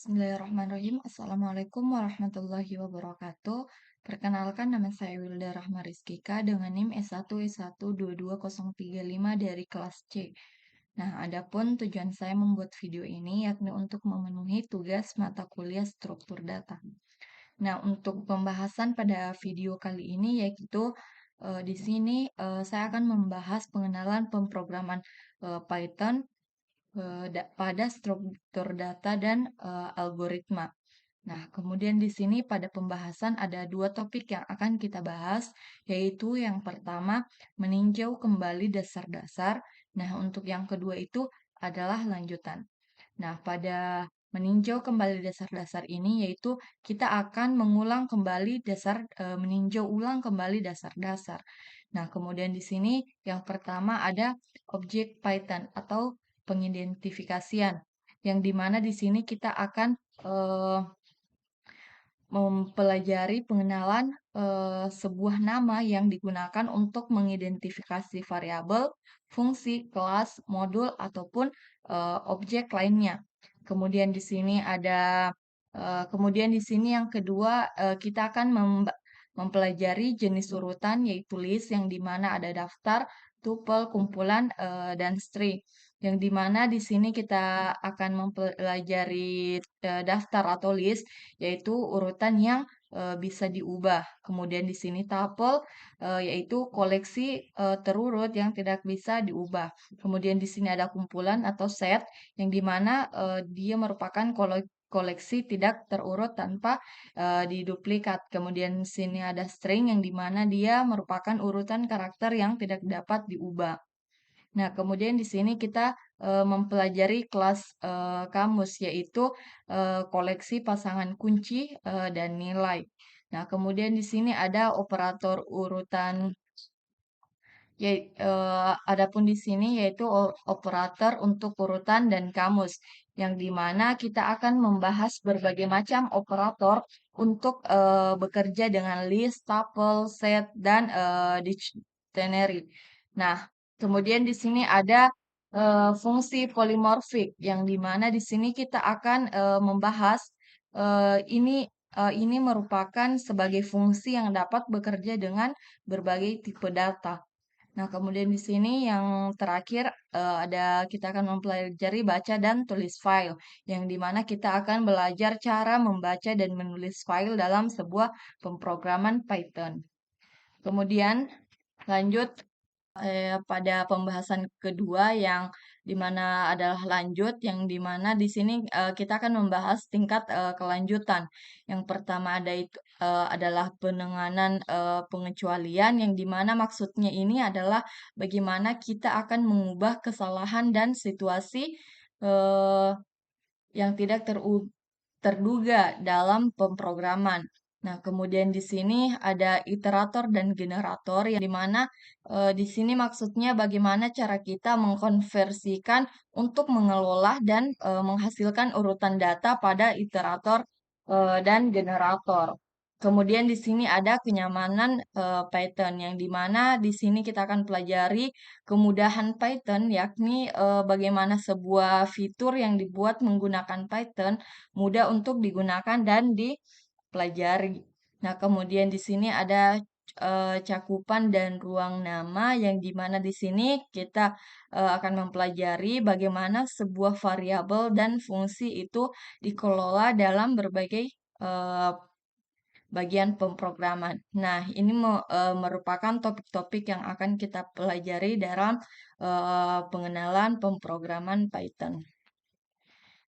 Bismillahirrahmanirrahim. Assalamualaikum warahmatullahi wabarakatuh. Perkenalkan, nama saya Wilda Rahma Rizkika dengan NIM S1I1222035 dari kelas C. Nah, adapun tujuan saya membuat video ini yakni untuk memenuhi tugas mata kuliah struktur data. Nah, untuk pembahasan pada video kali ini yaitu di sini saya akan membahas pengenalan pemrograman Python pada struktur data dan algoritma. Nah, kemudian di sini pada pembahasan ada dua topik yang akan kita bahas, yaitu yang pertama meninjau kembali dasar-dasar. Nah, untuk yang kedua itu adalah lanjutan. Nah, pada meninjau kembali dasar-dasar ini yaitu kita akan mengulang kembali meninjau ulang kembali dasar-dasar. Nah, kemudian di sini yang pertama ada objek Python atau pengidentifikasian, yang dimana di sini kita akan eh, mempelajari pengenalan sebuah nama yang digunakan untuk mengidentifikasi variabel, fungsi, kelas, modul, ataupun objek lainnya. Kemudian di sini yang kedua kita akan mempelajari jenis urutan yaitu list yang dimana ada daftar, tuple, kumpulan, dan string. Yang dimana di sini kita akan mempelajari daftar atau list yaitu urutan yang bisa diubah. Kemudian di sini tuple yaitu koleksi terurut yang tidak bisa diubah. Kemudian di sini ada kumpulan atau set yang dimana dia merupakan koleksi tidak terurut tanpa diduplikat. Kemudian di sini ada string yang dimana dia merupakan urutan karakter yang tidak dapat diubah. Nah, kemudian di sini kita mempelajari kelas kamus, yaitu koleksi pasangan kunci dan nilai. Nah, kemudian di sini ada operator urutan, adapun di sini yaitu operator untuk urutan dan kamus, yang dimana kita akan membahas berbagai macam operator untuk bekerja dengan list, tuple, set, dan dictionary. Nah, kemudian di sini ada fungsi polimorfik, yang dimana di sini kita akan membahas ini merupakan sebagai fungsi yang dapat bekerja dengan berbagai tipe data. Nah, kemudian di sini yang terakhir kita akan mempelajari baca dan tulis file, yang dimana kita akan belajar cara membaca dan menulis file dalam sebuah pemrograman Python. Kemudian lanjut pada pembahasan kedua yang dimana adalah lanjut, yang dimana di sini kita akan membahas tingkat kelanjutan. Yang pertama adalah penanganan pengecualian, yang dimana maksudnya ini adalah bagaimana kita akan mengubah kesalahan dan situasi eh, yang tidak terduga dalam pemrograman. Nah, kemudian di sini ada iterator dan generator, yang dimana di sini maksudnya bagaimana cara kita mengkonversikan untuk mengelola dan menghasilkan urutan data pada iterator dan generator. Kemudian di sini ada kenyamanan Python, yang dimana di sini kita akan pelajari kemudahan Python, yakni bagaimana sebuah fitur yang dibuat menggunakan Python mudah untuk digunakan dan dipelajari. Nah, kemudian di sini ada cakupan dan ruang nama, yang dimana di sini kita akan mempelajari bagaimana sebuah variabel dan fungsi itu dikelola dalam berbagai eh, bagian pemrograman. Nah, ini merupakan topik-topik yang akan kita pelajari dalam pengenalan pemrograman Python.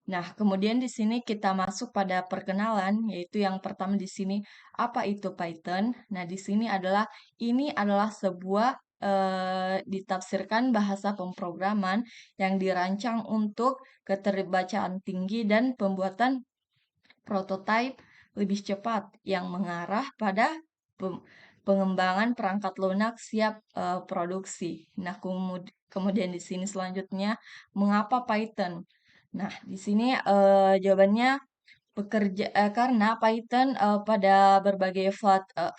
Nah, kemudian di sini kita masuk pada perkenalan, yaitu yang pertama di sini apa itu Python. Nah, di sini ini adalah sebuah ditafsirkan bahasa pemrograman yang dirancang untuk keterbacaan tinggi dan pembuatan prototipe lebih cepat yang mengarah pada pengembangan perangkat lunak siap produksi. Nah, kemudian di sini selanjutnya mengapa Python? Nah, di sini jawabannya karena Python pada berbagai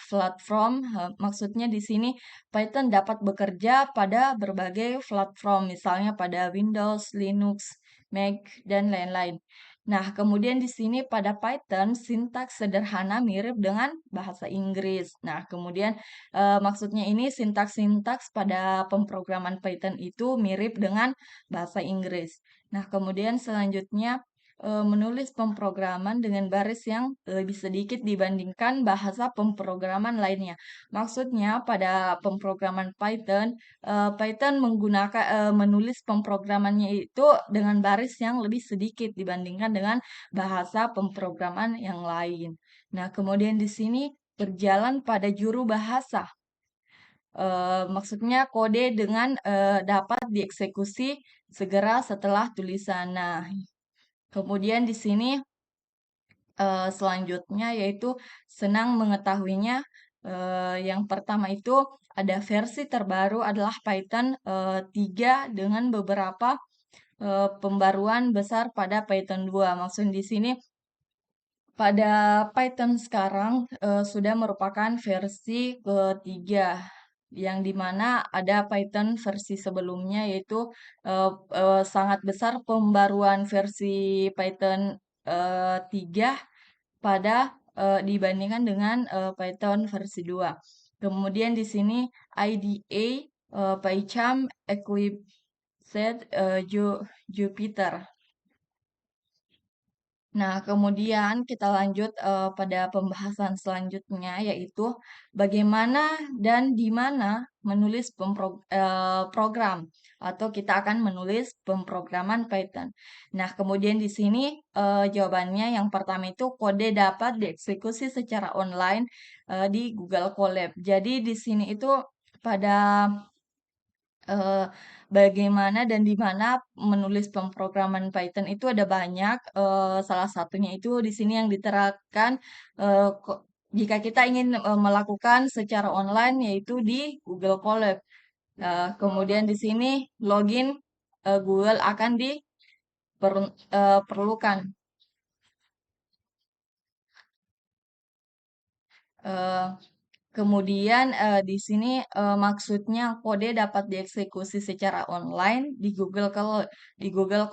platform, maksudnya di sini Python dapat bekerja pada berbagai platform, misalnya pada Windows, Linux, Mac, dan lain-lain. Nah, kemudian di sini pada Python sintaks sederhana mirip dengan bahasa Inggris. Nah, kemudian maksudnya ini sintaks-sintaks pada pemrograman Python itu mirip dengan bahasa Inggris. Nah, kemudian selanjutnya menulis pemrograman dengan baris yang lebih sedikit dibandingkan bahasa pemrograman lainnya. Maksudnya pada pemrograman Python Python menggunakan menulis pemrogramannya itu dengan baris yang lebih sedikit dibandingkan dengan bahasa pemrograman yang lain. Nah, kemudian di sini berjalan pada juru bahasa. Maksudnya kode dengan dapat dieksekusi segera setelah tulisan. Nah, kemudian di sini selanjutnya yaitu senang mengetahuinya. Yang pertama itu ada versi terbaru adalah Python 3 dengan beberapa pembaruan besar pada Python 2. Maksud di sini pada Python sekarang sudah merupakan versi ketiga yang dimana ada Python versi sebelumnya yaitu sangat besar pembaruan versi Python 3 pada dibandingkan dengan Python versi 2. Kemudian di sini IDE, PyCharm, Eclipse, Jupyter. Nah, kemudian kita lanjut pada pembahasan selanjutnya, yaitu bagaimana dan di mana menulis program atau kita akan menulis pemrograman Python. Nah, kemudian di sini jawabannya yang pertama itu kode dapat dieksekusi secara online di Google Colab. Jadi di sini itu pada Eee, bagaimana dan di mana menulis pemrograman Python itu ada banyak, salah satunya itu di sini yang diterapkan, jika kita ingin, melakukan secara online yaitu di Google Colab. Kemudian di sini login, Google akan perlukan. Eee Kemudian di sini maksudnya kode dapat dieksekusi secara online di Google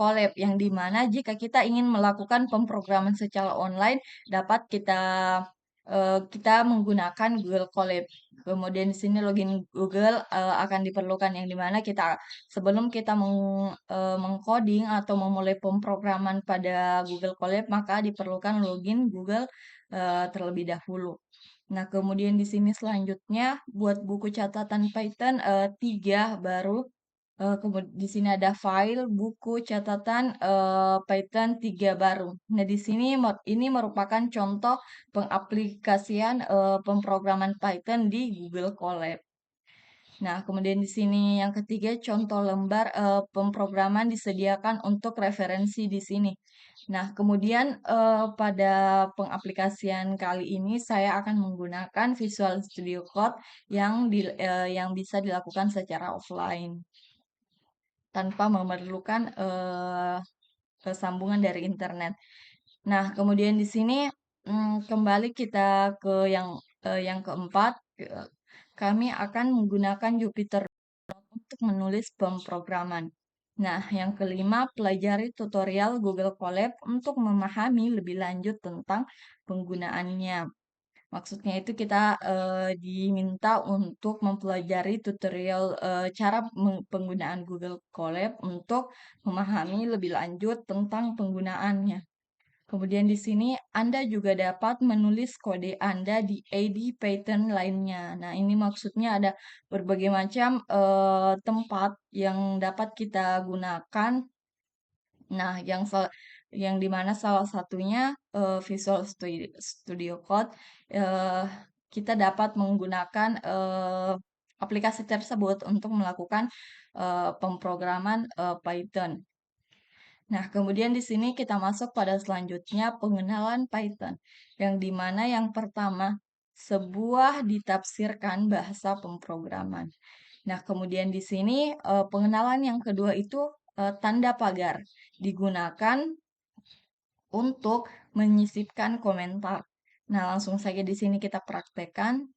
Colab yang dimana jika kita ingin melakukan pemrograman secara online dapat kita menggunakan Google Colab. Kemudian di sini login Google akan diperlukan yang dimana sebelum kita mengcoding atau memulai pemrograman pada Google Colab maka diperlukan login Google terlebih dahulu. Nah, kemudian di sini selanjutnya buat buku catatan Python 3 baru. Di sini ada file buku catatan Python 3 baru. Nah, di sini ini merupakan contoh pengaplikasian pemrograman Python di Google Colab. Nah, kemudian di sini yang ketiga contoh lembar pemrograman disediakan untuk referensi di sini. Nah, kemudian pada pengaplikasian kali ini saya akan menggunakan Visual Studio Code yang bisa dilakukan secara offline tanpa memerlukan sambungan dari internet. Nah, kemudian di sini kembali kita ke yang keempat, kami akan menggunakan Jupyter untuk menulis pemrograman. Nah, yang kelima, pelajari tutorial Google Colab untuk memahami lebih lanjut tentang penggunaannya. Maksudnya itu kita diminta untuk mempelajari tutorial cara penggunaan Google Colab untuk memahami lebih lanjut tentang penggunaannya. Kemudian di sini Anda juga dapat menulis kode Anda di AD Python lainnya. Nah, ini maksudnya ada berbagai macam tempat yang dapat kita gunakan. Nah, yang dimana salah satunya Visual Studio Code, eh, kita dapat menggunakan aplikasi tersebut untuk melakukan pemrograman Python. Nah, kemudian di sini kita masuk pada selanjutnya pengenalan Python, yang dimana yang pertama sebuah ditafsirkan bahasa pemrograman. Nah, kemudian di sini pengenalan yang kedua itu tanda pagar digunakan untuk menyisipkan komentar. Nah, langsung saja di sini kita praktekkan.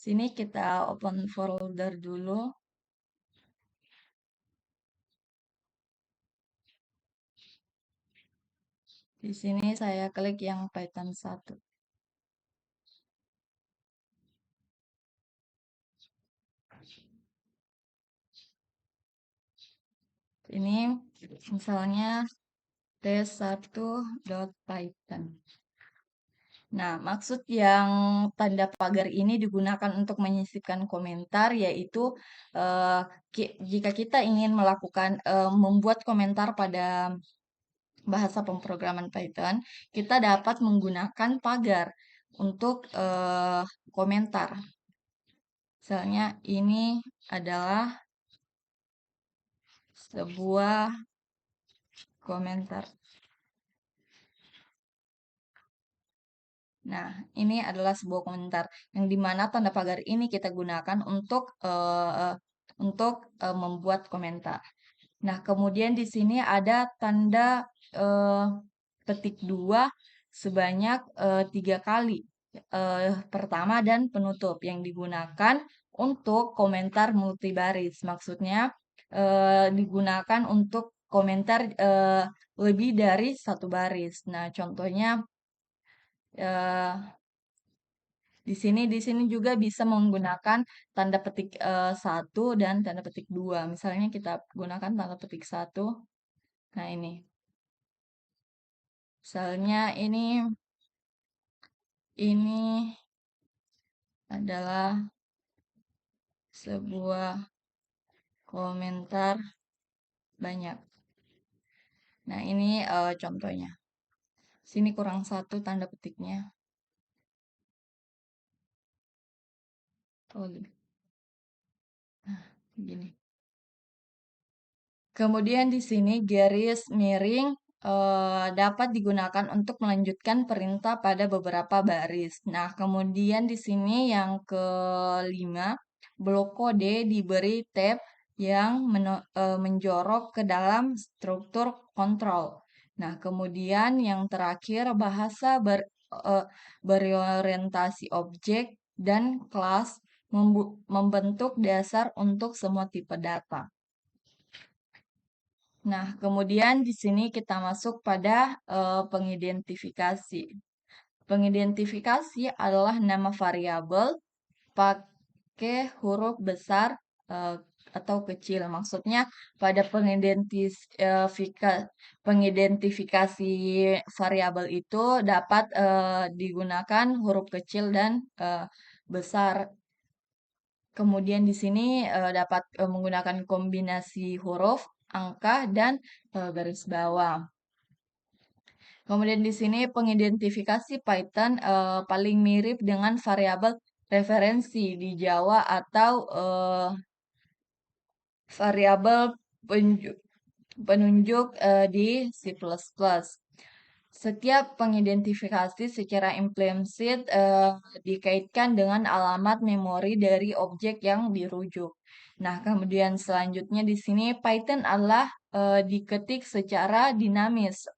Sini kita open folder dulu. Di sini saya klik yang Python 1. Ini misalnya tes1.python. Nah, maksud yang tanda pagar ini digunakan untuk menyisipkan komentar yaitu eh, jika kita ingin melakukan membuat komentar pada bahasa pemrograman Python, kita dapat menggunakan pagar untuk komentar. Misalnya ini adalah sebuah komentar. Nah, ini adalah sebuah komentar yang dimana tanda pagar ini kita gunakan untuk membuat komentar. Nah, kemudian di sini ada tanda eh, petik 2 sebanyak 3 kali. Pertama dan penutup yang digunakan untuk komentar multibaris. Maksudnya digunakan untuk komentar lebih dari satu baris. Nah, contohnya eh, di sini juga bisa menggunakan tanda petik 1 dan tanda petik 2. Misalnya kita gunakan tanda petik 1. Nah, ini. Misalnya ini adalah sebuah komentar banyak. Nah, ini contohnya. Sini kurang satu tanda petiknya. Oh, lebih. Nah, begini. Kemudian di sini garis miring dapat digunakan untuk melanjutkan perintah pada beberapa baris. Nah, kemudian di sini yang kelima, blok kode diberi tab yang menjorok ke dalam struktur kontrol. Nah, kemudian yang terakhir bahasa berorientasi objek dan kelas membentuk dasar untuk semua tipe data. Nah, kemudian di sini kita masuk pada pengidentifikasi. Pengidentifikasi adalah nama variabel pakai huruf besar eh, atau kecil. Maksudnya pada pengidentifikasi variabel itu dapat digunakan huruf kecil dan besar. Kemudian di sini dapat menggunakan kombinasi huruf, angka, dan garis bawah. Kemudian di sini pengidentifikasi Python paling mirip dengan variabel referensi di Java atau variabel penunjuk di C++. Setiap pengidentifikasi secara implisit dikaitkan dengan alamat memori dari objek yang dirujuk. Nah, kemudian selanjutnya di sini Python adalah diketik secara dinamis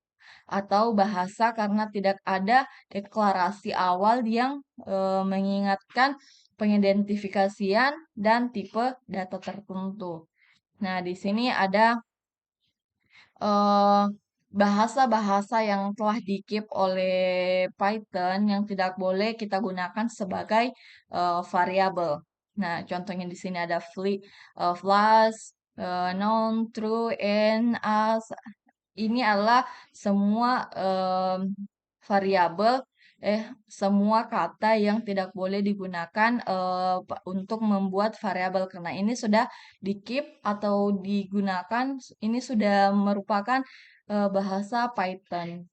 atau bahasa karena tidak ada deklarasi awal yang mengingatkan pengidentifikasian dan tipe data tertentu. Nah, di sini ada eh, bahasa-bahasa yang telah dikip oleh Python yang tidak boleh kita gunakan sebagai variabel. Nah, contohnya di sini ada flash, noun, true, and as. Ini adalah semua variabel, semua kata yang tidak boleh digunakan untuk membuat variabel karena ini sudah di-keep atau digunakan, ini sudah merupakan bahasa Python.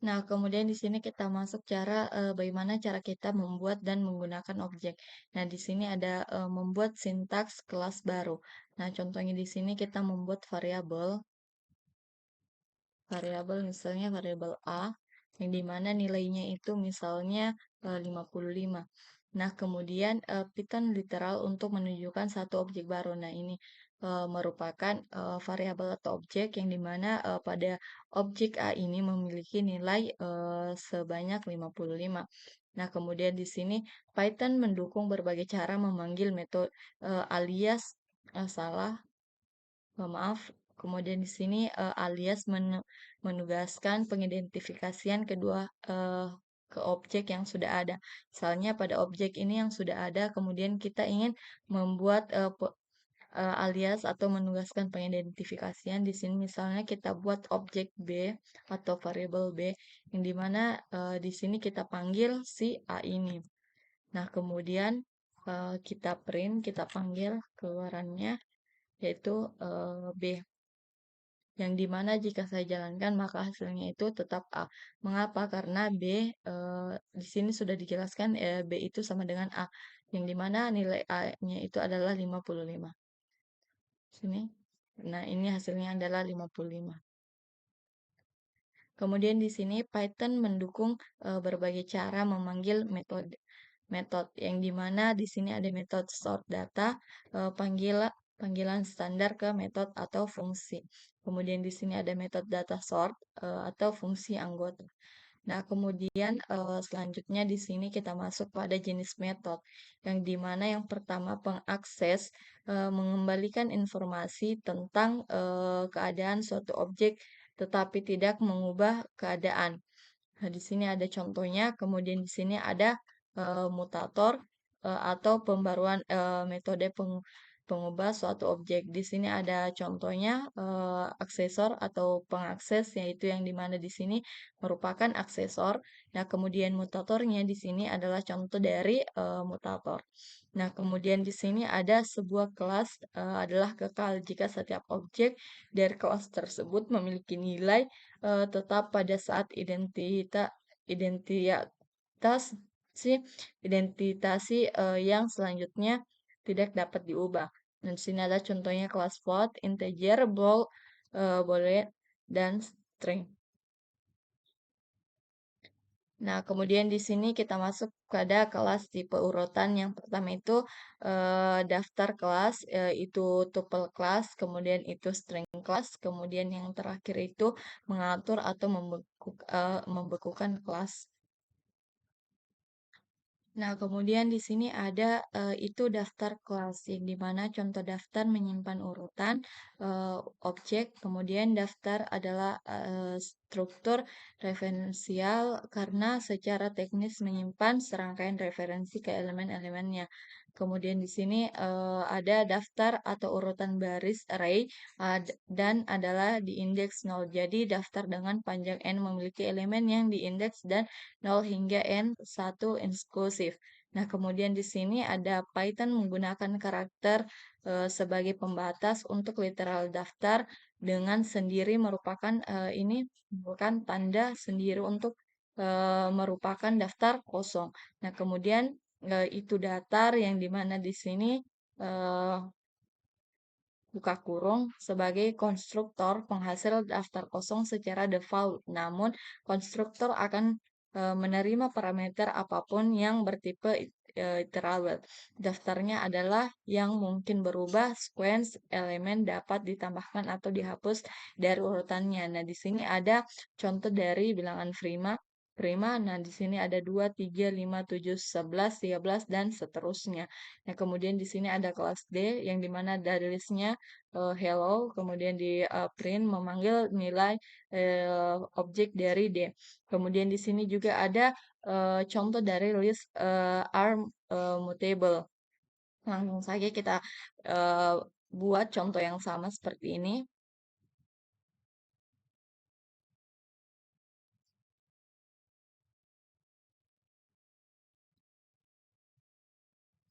Nah, kemudian di sini kita masuk bagaimana cara kita membuat dan menggunakan objek. Nah, di sini ada membuat sintaks kelas baru. Nah, contohnya di sini kita membuat variabel misalnya variabel A yang dimana nilainya itu misalnya 55. Nah, kemudian Python literal untuk menunjukkan satu objek baru. Nah, ini merupakan variabel atau objek yang dimana pada objek A ini memiliki nilai sebanyak 55. Nah, kemudian di sini Python mendukung berbagai cara memanggil metode alias salah, maaf, Kemudian di sini alias menugaskan pengidentifikasian kedua ke objek yang sudah ada. Misalnya pada objek ini yang sudah ada, kemudian kita ingin membuat alias atau menugaskan pengidentifikasian. Di sini misalnya kita buat objek B atau variabel B, yang dimana di sini kita panggil si A ini. Nah, kemudian kita print, kita panggil keluarannya, yaitu B. Yang dimana jika saya jalankan maka hasilnya itu tetap A. Mengapa? Karena B di sini sudah dijelaskan B itu sama dengan A. Yang dimana nilai A-nya itu adalah 55. Sini. Nah, ini hasilnya adalah 55. Kemudian di sini Python mendukung berbagai cara memanggil metode yang dimana di sini ada metode sort data, panggilan standar ke metode atau fungsi. Kemudian di sini ada metode data sort atau fungsi anggota. Nah, kemudian selanjutnya di sini kita masuk pada jenis metode, yang dimana yang pertama pengakses mengembalikan informasi tentang keadaan suatu objek, tetapi tidak mengubah keadaan. Nah, di sini ada contohnya, kemudian di sini ada mutator atau pembaruan metode pengubah suatu objek. Di sini ada contohnya aksesor atau pengakses, yaitu yang dimana di sini merupakan aksesor. Nah, kemudian mutatornya di sini adalah contoh dari mutator. Nah, kemudian di sini ada sebuah kelas adalah kekal jika setiap objek dari kelas tersebut memiliki nilai tetap pada saat identitas si identitasi yang selanjutnya tidak dapat diubah. Dan di sini ada contohnya kelas float, integer, boolean, dan string. Nah, kemudian di sini kita masuk pada kelas tipe urutan. Yang pertama itu daftar kelas, itu tuple kelas, kemudian itu string kelas, kemudian yang terakhir itu mengatur atau membekukan kelas. Nah, kemudian di sini ada itu daftar kelas, yang dimana contoh daftar menyimpan urutan objek, kemudian daftar adalah struktur referensial karena secara teknis menyimpan serangkaian referensi ke elemen-elemennya. Kemudian di sini ada daftar atau urutan baris array dan adalah di indeks 0. Jadi daftar dengan panjang n memiliki elemen yang diindeks dan 0 hingga N1 inklusif. Nah, kemudian di sini ada Python menggunakan karakter sebagai pembatas untuk literal daftar dengan sendiri merupakan ini bukan tanda sendiri untuk merupakan daftar kosong. Nah, kemudian itu datar yang dimana di sini eh, buka kurung sebagai konstruktor penghasil daftar kosong secara default. Namun, konstruktor akan menerima parameter apapun yang bertipe iterable. Daftarnya adalah yang mungkin berubah, sequence elemen dapat ditambahkan atau dihapus dari urutannya. Nah, di sini ada contoh dari bilangan prima. Nah, di sini ada 2, 3, 5, 7, 11, 13, dan seterusnya. Nah, kemudian di sini ada kelas D, yang dimana dari listnya hello, kemudian di print memanggil nilai objek dari D. Kemudian di sini juga ada contoh dari list arm mutable. Langsung saja kita eh, buat contoh yang sama seperti ini.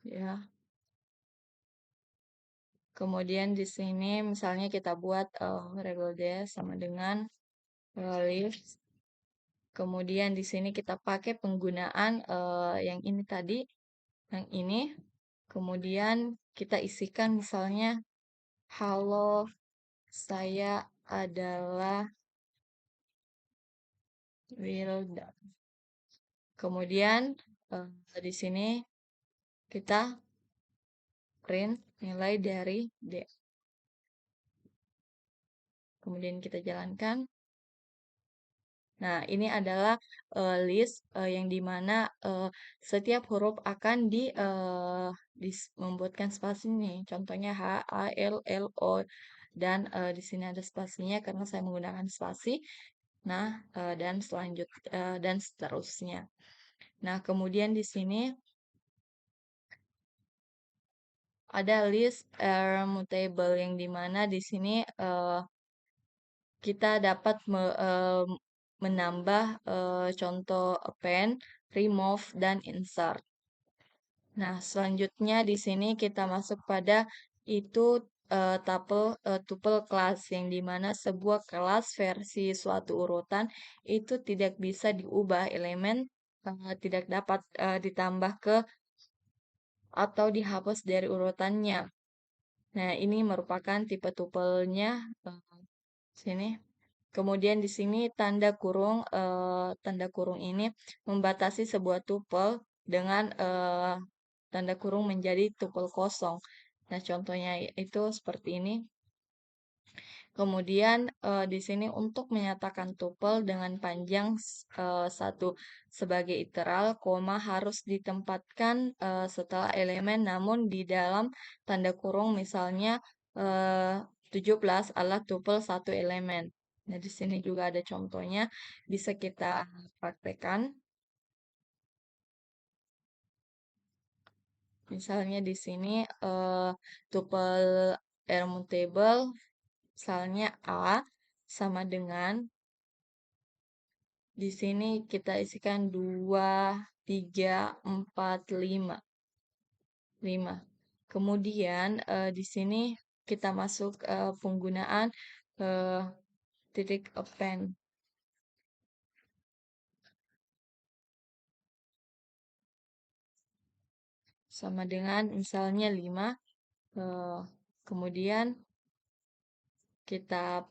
Ya, kemudian di sini misalnya kita buat variable D sama dengan list. Kemudian di sini kita pakai penggunaan yang ini tadi, yang ini. Kemudian kita isikan misalnya, halo, saya adalah Wilda. Kemudian di sini kita print nilai dari D. Kemudian kita jalankan. Nah, ini adalah list yang dimana setiap huruf akan membuatkan spasi nih. Contohnya H, A, L, L, O. dan di sini ada spasinya karena saya menggunakan spasi. Nah, dan seterusnya. Nah, kemudian di sini ada list mutable yang dimana di sini kita dapat menambah contoh append, remove, dan insert. Nah, selanjutnya di sini kita masuk pada itu tuple kelas yang dimana sebuah kelas versi suatu urutan itu tidak bisa diubah elemen tidak dapat ditambah ke atau dihapus dari urutannya. Nah, ini merupakan tipe tupelnya sini. Kemudian di sini tanda kurung ini membatasi sebuah tupel dengan tanda kurung menjadi tupel kosong. Nah, contohnya itu seperti ini. Kemudian di sini untuk menyatakan tupel dengan panjang satu sebagai iteral, koma harus ditempatkan setelah elemen namun di dalam tanda kurung misalnya 17 adalah tupel satu elemen. Nah, di sini juga ada contohnya, bisa kita praktekkan. Misalnya di sini tupel R-mutable, misalnya A sama dengan di sini kita isikan 2, 3, 4, 5. 5. Kemudian di sini kita masuk penggunaan eh, titik append. Sama dengan misalnya 5. Kemudian kita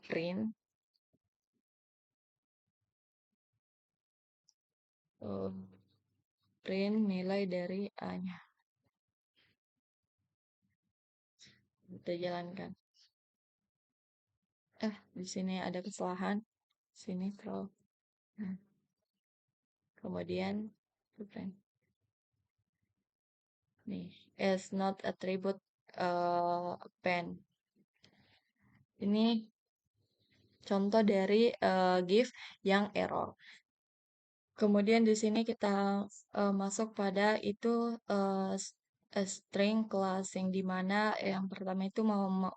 eh, print nilai dari A-nya. Kita jalankan. Di sini ada kesalahan. Sini scroll. Nah, kemudian print. Nih, is not attribute pen. Ini contoh dari GIF yang error. Kemudian di sini kita masuk pada itu string class yang dimana yang pertama itu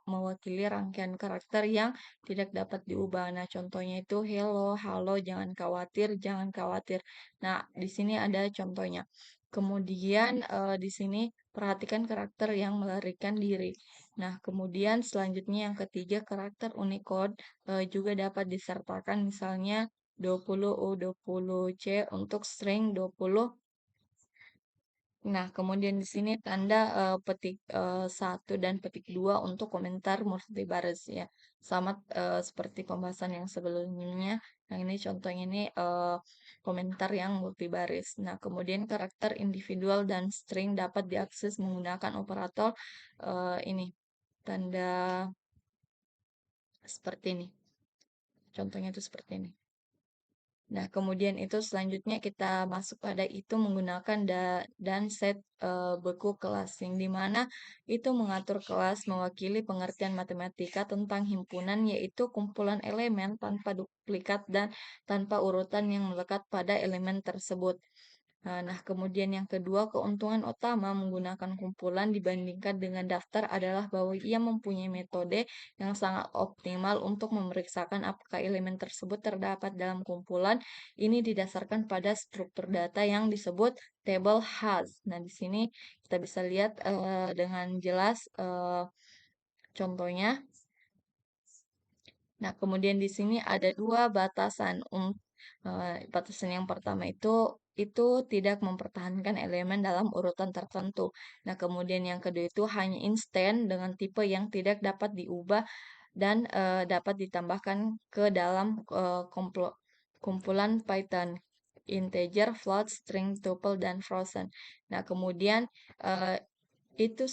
mewakili rangkaian karakter yang tidak dapat diubah. Nah, contohnya itu hello, halo, jangan khawatir, jangan khawatir. Nah, di sini ada contohnya. Kemudian di sini perhatikan karakter yang melarikan diri. Nah, kemudian selanjutnya yang ketiga karakter Unicode juga dapat disertakan misalnya 20U, 20C untuk string 20. Nah, kemudian di sini tanda petik 1 dan petik 2 untuk komentar multibaris ya. Sama seperti pembahasan yang sebelumnya. Yang ini contohnya ini komentar yang multibaris. Nah, kemudian karakter individual dan string dapat diakses menggunakan operator ini tanda seperti ini. Contohnya itu seperti ini. Nah, kemudian itu selanjutnya kita masuk pada itu menggunakan dan set beku kelas yang dimana itu mengatur kelas mewakili pengertian matematika tentang himpunan yaitu kumpulan elemen tanpa duplikat dan tanpa urutan yang melekat pada elemen tersebut. Nah, kemudian yang kedua, keuntungan utama menggunakan kumpulan dibandingkan dengan daftar adalah bahwa ia mempunyai metode yang sangat optimal untuk memeriksakan apakah elemen tersebut terdapat dalam kumpulan. Ini didasarkan pada struktur data yang disebut table has. Nah, di sini kita bisa lihat dengan jelas contohnya. Nah, kemudian di sini ada dua batasan. Batasan yang pertama itu tidak mempertahankan elemen dalam urutan tertentu. Nah, kemudian yang kedua itu hanya instant dengan tipe yang tidak dapat diubah dan dapat ditambahkan ke dalam kumpulan Python. Integer, float, string, tuple, dan frozen. Nah, kemudian eh, itu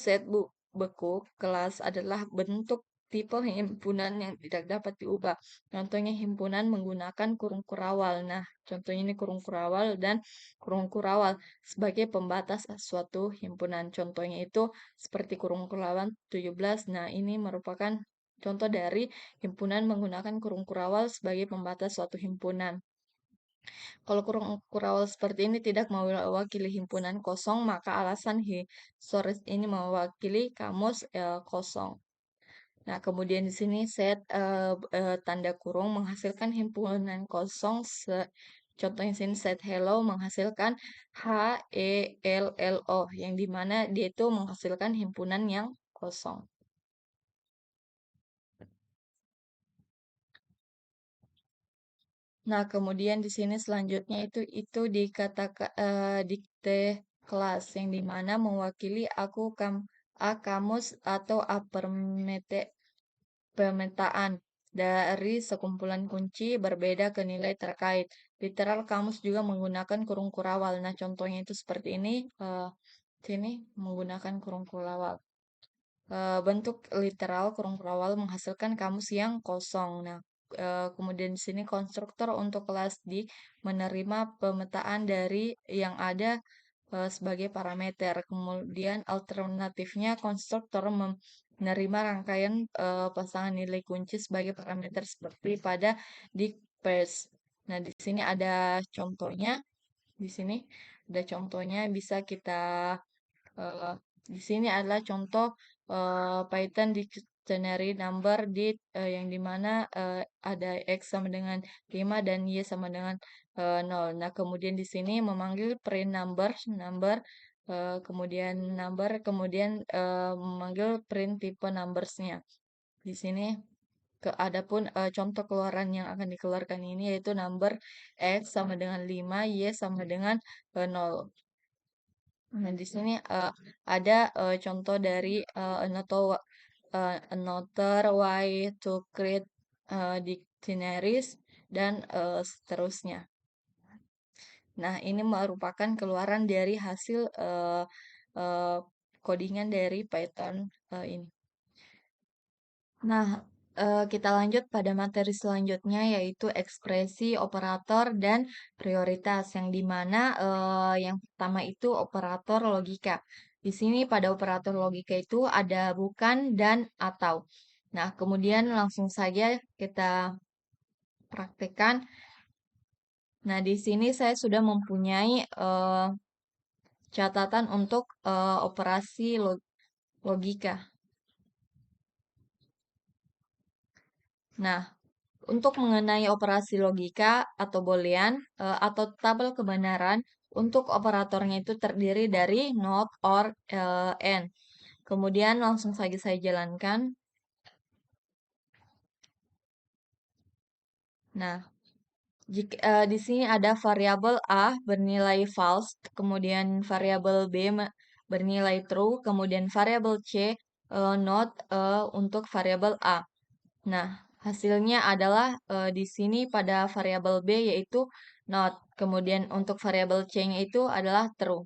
beku kelas adalah bentuk tipe himpunan yang tidak dapat diubah. Contohnya himpunan menggunakan kurung kurawal. Nah, contohnya ini kurung kurawal dan kurung kurawal sebagai pembatas suatu himpunan. Contohnya itu seperti kurung kurawal 17. Nah, ini merupakan contoh dari himpunan menggunakan kurung kurawal sebagai pembatas suatu himpunan. Kalau kurung kurawal seperti ini tidak mewakili himpunan kosong, maka alasan historis ini mewakili kamus kosong. Nah, kemudian di sini set tanda kurung menghasilkan himpunan kosong. Contohnya di sini set hello menghasilkan H E L L O, yang dimana dia itu menghasilkan himpunan yang kosong. Nah, kemudian di sini selanjutnya itu dikatakan dikte kelas, yang dimana mewakili a kamus atau a pemetaan dari sekumpulan kunci berbeda ke nilai terkait. Literal kamus juga menggunakan kurung kurawal. Nah, contohnya itu seperti ini. Sini menggunakan kurung kurawal. Bentuk literal kurung kurawal menghasilkan kamus yang kosong. Nah, kemudian di sini konstruktor untuk kelas D menerima pemetaan dari yang ada sebagai parameter. Kemudian alternatifnya konstruktor menerima rangkaian pasangan nilai kunci sebagai parameter seperti pada DICPERS. Nah, di sini ada contohnya. Di sini ada contohnya, bisa kita eh, di sini adalah contoh Python dictionary number yang dimana ada X sama dengan 5 dan Y sama dengan 0. Nah, kemudian di sini memanggil print number, kemudian memanggil print type numbersnya. Di sini adapun contoh keluaran yang akan dikeluarkan ini yaitu number X sama dengan 5, Y sama dengan 0. Nah, di sini ada contoh dari another way to create dictionaries dan seterusnya. Nah, ini merupakan keluaran dari hasil eh, codingan dari Python ini. Nah, kita lanjut pada materi selanjutnya yaitu ekspresi, operator, dan prioritas. Yang dimana yang pertama itu operator logika. Di sini pada operator logika itu ada bukan dan atau. Nah, kemudian langsung saja kita praktekkan. Nah, di sini saya sudah mempunyai catatan untuk operasi logika. Nah, untuk mengenai operasi logika atau boolean atau tabel kebenaran, untuk operatornya itu terdiri dari not, or, and. Kemudian langsung saja saya jalankan. Nah, di sini ada variabel A bernilai false, kemudian variabel B bernilai true, kemudian variabel C not untuk variabel A. Nah, hasilnya adalah di sini pada variabel B yaitu not. Kemudian untuk variabel C-nya itu adalah true.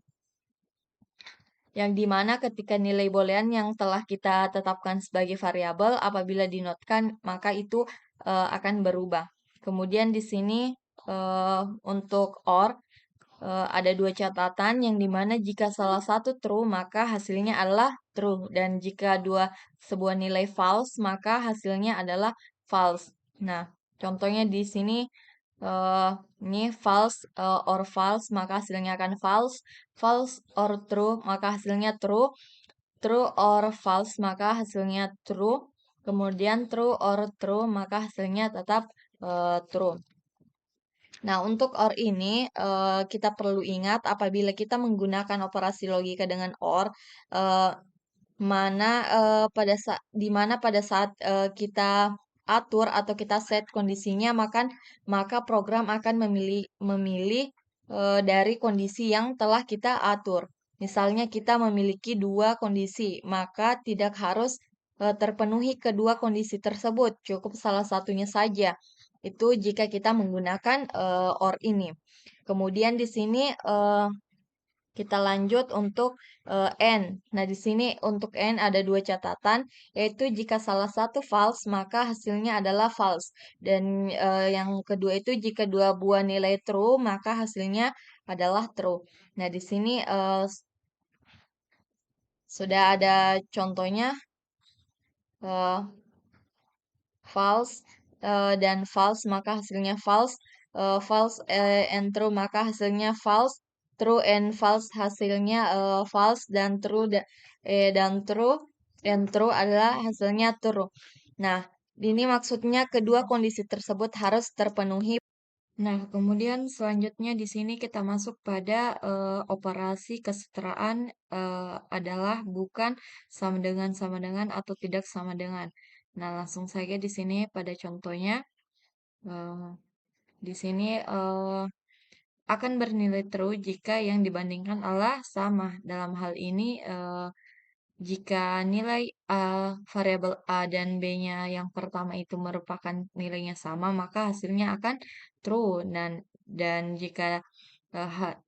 Yang dimana ketika nilai boolean yang telah kita tetapkan sebagai variabel apabila dinotkan maka itu akan berubah. Kemudian di sini untuk OR ada dua catatan, yang dimana jika salah satu true maka hasilnya adalah true, dan jika sebuah nilai false maka hasilnya adalah false. Nah, contohnya di sini eh, ini false or false maka hasilnya akan false, false or true maka hasilnya true, true or false maka hasilnya true, kemudian true or true maka hasilnya tetap true. Nah, untuk OR ini kita perlu ingat apabila kita menggunakan operasi logika dengan OR, eh, di mana pada saat kita atur atau kita set kondisinya, maka program akan memilih dari kondisi yang telah kita atur. Misalnya kita memiliki dua kondisi, maka tidak harus terpenuhi kedua kondisi tersebut, cukup salah satunya saja. Itu jika kita menggunakan OR ini. Kemudian di sini kita lanjut untuk N. Nah, di sini untuk N ada dua catatan, yaitu jika salah satu false, maka hasilnya adalah false. Dan yang kedua itu jika dua buah nilai true, maka hasilnya adalah true. Nah, di sini sudah ada contohnya. eh, false, dan false maka hasilnya false, false and true maka hasilnya false, true and false hasilnya false, dan true adalah hasilnya true. Nah, ini maksudnya kedua kondisi tersebut harus terpenuhi. Nah, kemudian selanjutnya di sini kita masuk pada operasi kesetaraan, adalah bukan, sama dengan atau tidak sama dengan. Nah, langsung saja di sini pada contohnya. eh, di sini akan bernilai true jika yang dibandingkan adalah sama. Dalam hal ini, jika nilai variabel A dan B-nya yang pertama itu merupakan nilainya sama, maka hasilnya akan true. Dan jika eh, ha-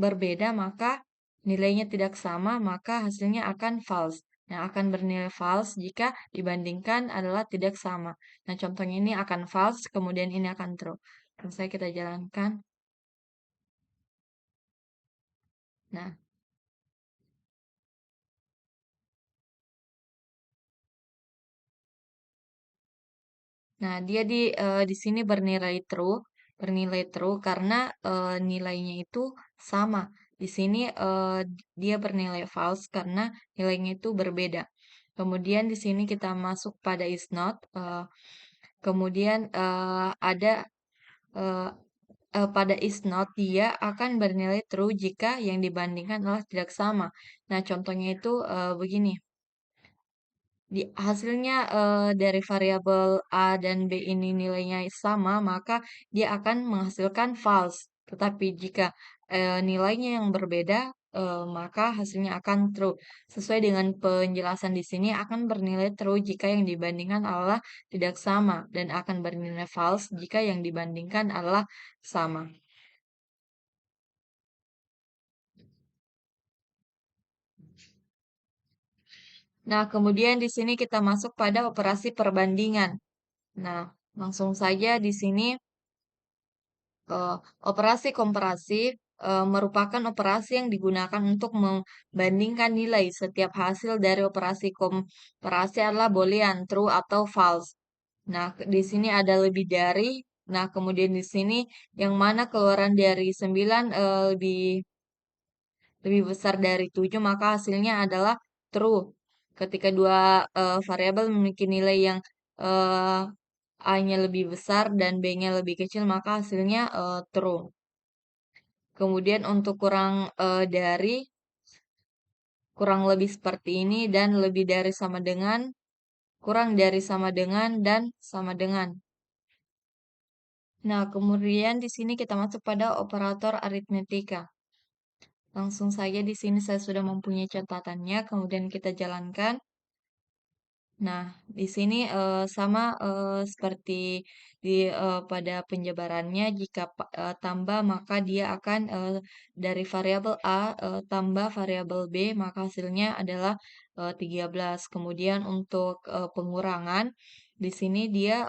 berbeda, maka nilainya tidak sama, maka hasilnya akan false. Yang akan bernilai false jika dibandingkan adalah tidak sama. Nah, contohnya ini akan false, kemudian ini akan true. Selesai kita jalankan. Nah, dia di sini bernilai true karena nilainya itu sama. Di sini dia bernilai false karena nilainya itu berbeda. Kemudian di sini kita masuk pada is not. Kemudian ada eh, pada is not dia akan bernilai true jika yang dibandingkan adalah tidak sama. Nah, contohnya itu begini. Hasilnya dari variabel A dan B ini nilainya sama, maka dia akan menghasilkan false. Tetapi jika nilainya yang berbeda, maka hasilnya akan true. Sesuai dengan penjelasan di sini akan bernilai true jika yang dibandingkan adalah tidak sama, dan akan bernilai false jika yang dibandingkan adalah sama. Nah, kemudian di sini kita masuk pada operasi perbandingan. Nah, langsung saja di sini. Eh, Operasi komparasi merupakan operasi yang digunakan untuk membandingkan nilai. Setiap hasil dari operasi komparasi adalah boolean, true atau false. Nah, di sini ada lebih dari. Nah, kemudian di sini yang mana keluaran dari 9 lebih besar dari 7, maka hasilnya adalah true. Ketika dua variabel memiliki nilai yang eh, A-nya lebih besar dan B-nya lebih kecil, maka hasilnya true. Kemudian untuk kurang lebih seperti ini, dan lebih dari sama dengan, kurang dari sama dengan, dan sama dengan. Nah, kemudian di sini kita masuk pada operator aritmetika. Langsung saja di sini saya sudah mempunyai catatannya, kemudian kita jalankan. Nah, di sini sama seperti pada penjabarannya, jika tambah maka dia akan dari variabel A tambah variabel B, maka hasilnya adalah 13. Kemudian untuk pengurangan, di sini dia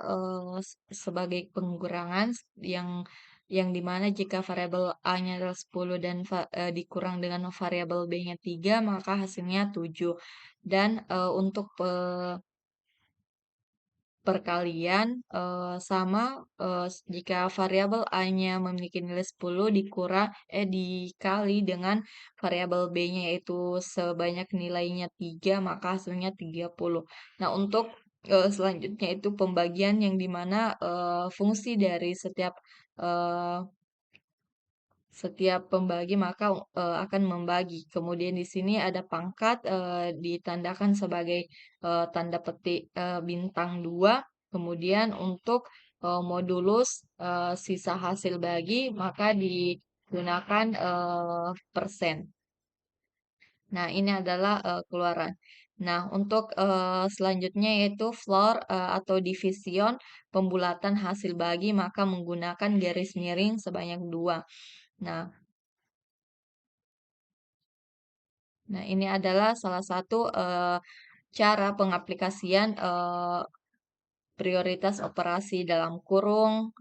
sebagai pengurangan yang dimana jika variabel A-nya adalah 10 dan dikurang dengan variabel B-nya 3, maka hasilnya 7. Dan untuk perkalian sama, jika variabel A-nya memiliki nilai 10 dikali dengan variabel B-nya yaitu sebanyak nilainya 3, maka hasilnya 30. Nah, untuk selanjutnya itu pembagian yang dimana fungsi dari eh, setiap pembagi maka akan membagi. Kemudian di sini ada pangkat ditandakan sebagai tanda petik bintang 2. Kemudian untuk modulus sisa hasil bagi maka digunakan persen. Nah, ini adalah keluaran. Nah, untuk selanjutnya yaitu floor atau division, pembulatan hasil bagi maka menggunakan garis miring sebanyak 2. Nah, ini adalah salah satu cara pengaplikasian prioritas operasi dalam kurung,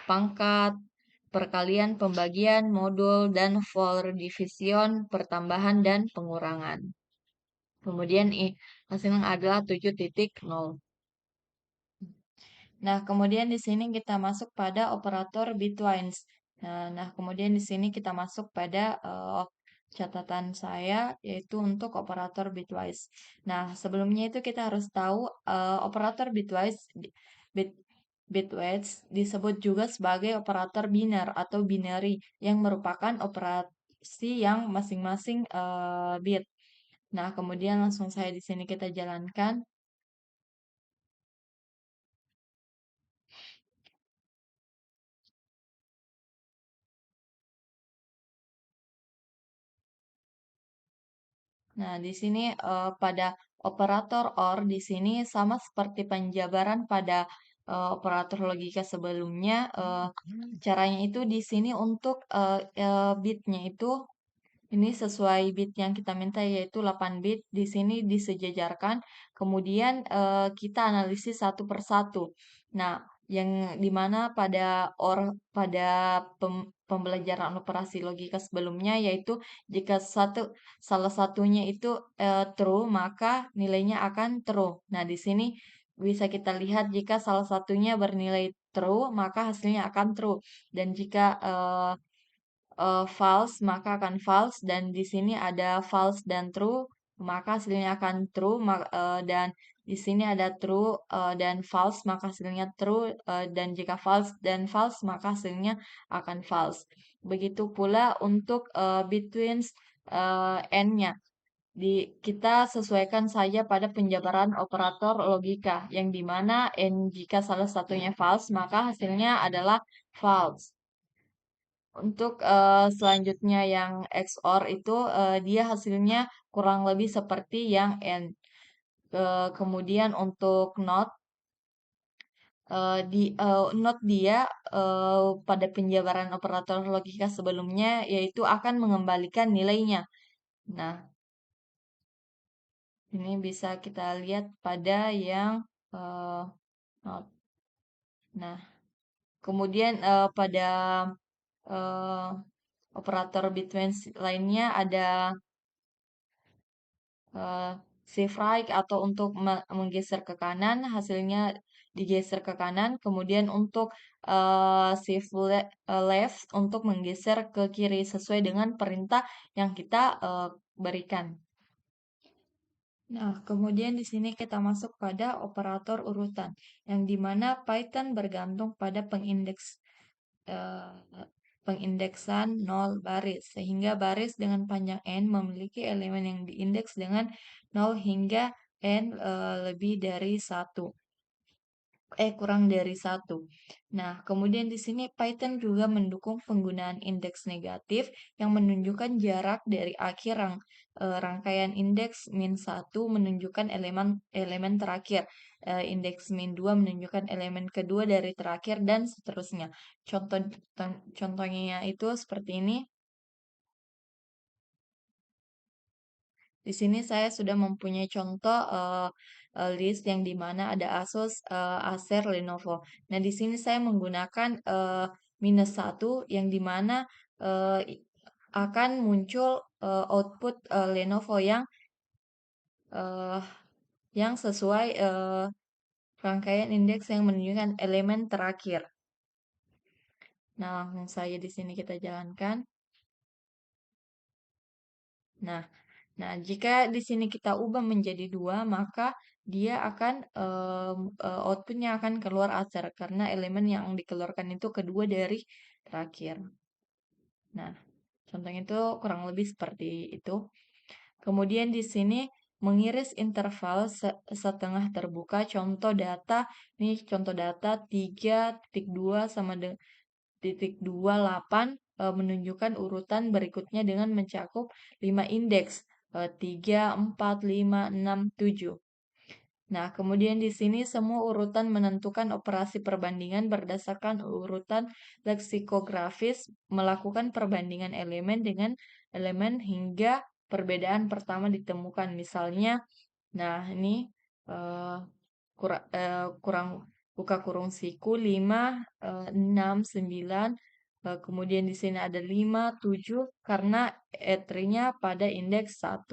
pangkat, perkalian, pembagian, modul, dan for division, pertambahan, dan pengurangan. Kemudian hasilnya adalah 7,0. Nah, kemudian di sini kita masuk pada operator bitwise. Nah, kemudian di sini kita masuk pada catatan saya, yaitu untuk operator bitwise. Nah, sebelumnya itu kita harus tahu operator bit, bitwise disebut juga sebagai operator biner atau binary yang merupakan operasi yang masing-masing bit. Nah, kemudian langsung saya di sini kita jalankan. Nah, di sini pada operator OR di sini sama seperti penjabaran pada operator logika sebelumnya. Caranya itu di sini untuk bitnya itu ini sesuai bit yang kita minta yaitu 8 bit. Di sini disejajarkan. Kemudian kita analisis satu per satu. Nah, yang dimana pada pembelajaran operasi logika sebelumnya yaitu jika salah satunya itu true maka nilainya akan true. Nah, di sini bisa kita lihat jika salah satunya bernilai true maka hasilnya akan true dan jika false maka akan false dan di sini ada false dan true maka hasilnya akan true dan di sini ada true dan false maka hasilnya true dan jika false dan false maka hasilnya akan false. Begitu pula untuk between n-nya. Kita sesuaikan saja pada penjabaran operator logika yang dimana n jika salah satunya false maka hasilnya adalah false. Untuk selanjutnya yang XOR itu dia hasilnya kurang lebih seperti yang AND. Kemudian untuk NOT NOT dia pada penjabaran operator logika sebelumnya yaitu akan mengembalikan nilainya. Nah, ini bisa kita lihat pada yang NOT. Nah, kemudian pada eh, operator between lainnya ada eh, shift right atau untuk menggeser ke kanan, hasilnya digeser ke kanan. Kemudian untuk shift left untuk menggeser ke kiri sesuai dengan perintah yang kita berikan. Nah, kemudian di sini kita masuk pada operator urutan, yang dimana Python bergantung pada eh, pengindeksan 0 baris, sehingga baris dengan panjang n memiliki elemen yang diindeks dengan 0 hingga n lebih dari satu kurang dari satu. Nah, kemudian di sini Python juga mendukung penggunaan indeks negatif yang menunjukkan jarak dari akhir rangkaian indeks min satu menunjukkan elemen elemen terakhir. Indeks min 2 menunjukkan elemen kedua dari terakhir dan seterusnya. Contohnya itu seperti ini. Di sini saya sudah mempunyai contoh list yang dimana ada Asus, Acer, Lenovo. Nah, di sini saya menggunakan minus satu yang dimana akan muncul output Lenovo eh, yang sesuai rangkaian indeks yang menunjukkan elemen terakhir. Nah, langsung saja di sini kita jalankan. Nah, jika di sini kita ubah menjadi dua, maka dia akan outputnya akan keluar acer karena elemen yang dikeluarkan itu kedua dari terakhir. Nah, contohnya itu kurang lebih seperti itu. Kemudian di sini mengiris interval setengah terbuka. Contoh data, ini contoh data 3.2 sama titik 28 menunjukkan urutan berikutnya dengan mencakup 5 indeks 3, 4, 5, 6, 7. Nah, kemudian di sini semua urutan menentukan operasi perbandingan berdasarkan urutan leksikografis, melakukan perbandingan elemen dengan elemen hingga perbedaan pertama ditemukan. Misalnya, nah ini eh, kurang buka kurung siku 5, 6, 9. Kemudian di sini ada 5, 7 karena E3-nya pada indeks 1.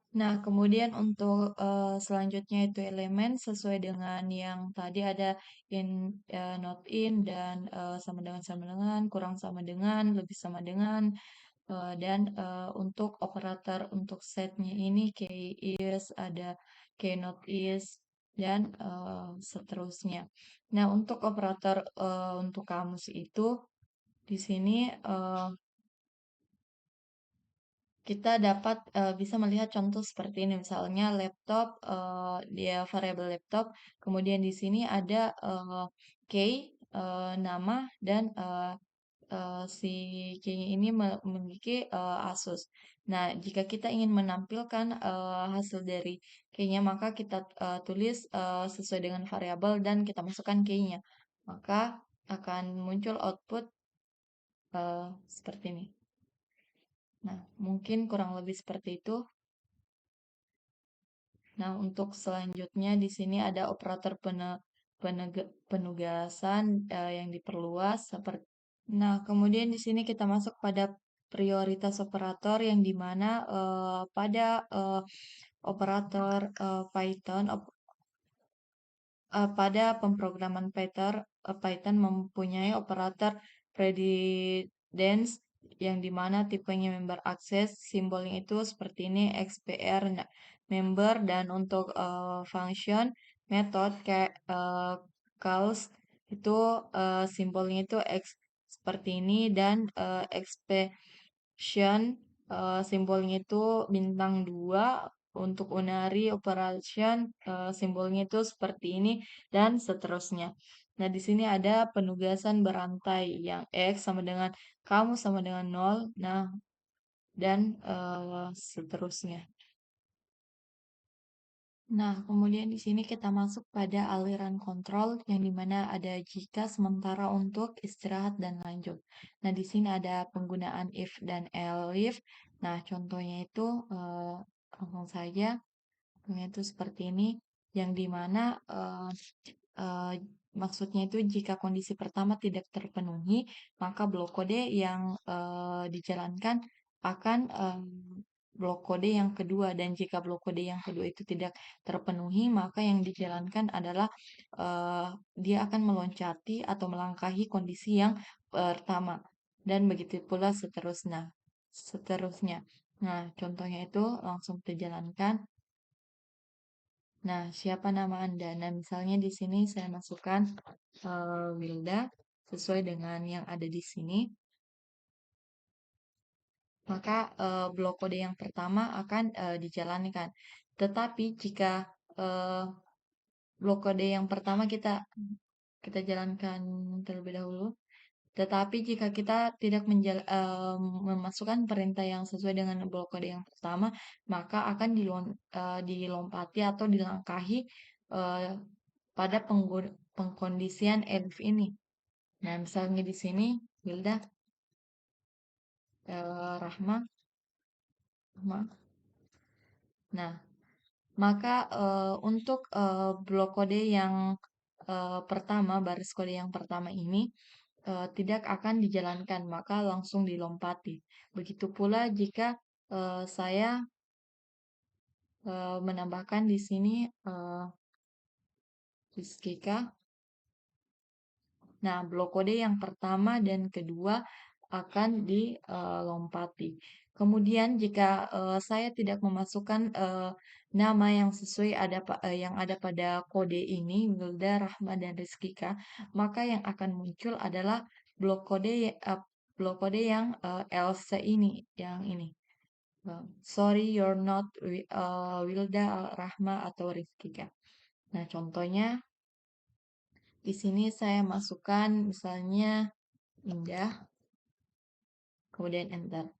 Nah, kemudian untuk selanjutnya itu elemen sesuai dengan yang tadi ada in, not in, dan sama dengan, kurang sama dengan, lebih sama dengan, dan untuk operator untuk setnya ini case is, ada case not is, dan seterusnya. Nah, untuk operator untuk kamus itu di sini kita dapat bisa melihat contoh seperti ini, misalnya laptop, dia variabel laptop, kemudian di sini ada key, nama, dan si key-nya ini memiliki Asus. Nah, jika kita ingin menampilkan hasil dari key-nya, maka kita tulis sesuai dengan variabel dan kita masukkan key-nya. Maka akan muncul output seperti ini. Nah, mungkin kurang lebih seperti itu. Nah, untuk selanjutnya di sini ada operator penugasan yang diperluas seperti. Nah, kemudian di sini kita masuk pada prioritas operator yang dimana pada operator Python pada pemrograman Python mempunyai operator precedence yang dimana tipenya member access, simbolnya itu seperti ini XPR member, dan untuk function method kayak calls itu simbolnya itu X seperti ini, dan expression simbolnya itu bintang 2, untuk unary operation simbolnya itu seperti ini, dan seterusnya. Nah, di sini ada penugasan berantai yang X sama dengan kamu sama dengan 0, nah, dan seterusnya. Nah, kemudian di sini kita masuk pada aliran kontrol yang dimana ada jika, sementara, untuk, istirahat, dan lanjut. Nah, di sini ada penggunaan if dan elif. Nah, contohnya itu langsung saja. Contohnya itu seperti ini, yang dimana eh, maksudnya itu jika kondisi pertama tidak terpenuhi, maka blok kode yang dijalankan akan blok kode yang kedua, dan jika blok kode yang kedua itu tidak terpenuhi, maka yang dijalankan adalah dia akan meloncati atau melangkahi kondisi yang pertama, dan begitu pula seterusnya. Seterusnya. Nah, contohnya itu langsung kita jalankan. Nah, siapa nama Anda? Nah, misalnya di sini saya masukkan Wilda sesuai dengan yang ada di sini. Maka blok kode yang pertama akan dijalankan. Tetapi jika eh, blok kode yang pertama kita kita jalankan terlebih dahulu. Tetapi jika kita tidak memasukkan perintah yang sesuai dengan blok kode yang pertama, maka akan dilompati atau dilangkahi eh, pada pengkondisian elif ini. Nah, misalnya di sini Wilda, Rahma, Rahma. Nah, maka untuk blok kode yang pertama, baris kode yang pertama ini tidak akan dijalankan, maka langsung dilompati. Begitu pula jika saya menambahkan di sini Rizkika. Nah, blok kode yang pertama dan kedua akan dilompati. Kemudian jika saya tidak memasukkan nama yang sesuai yang ada pada kode ini, Wilda, Rahma, dan Rizkika, maka yang akan muncul adalah blok kode yang else ini, yang ini. Sorry, you're not Wilda, Rahma, atau Rizkika. Nah, contohnya di sini saya masukkan misalnya Indah, kemudian enter.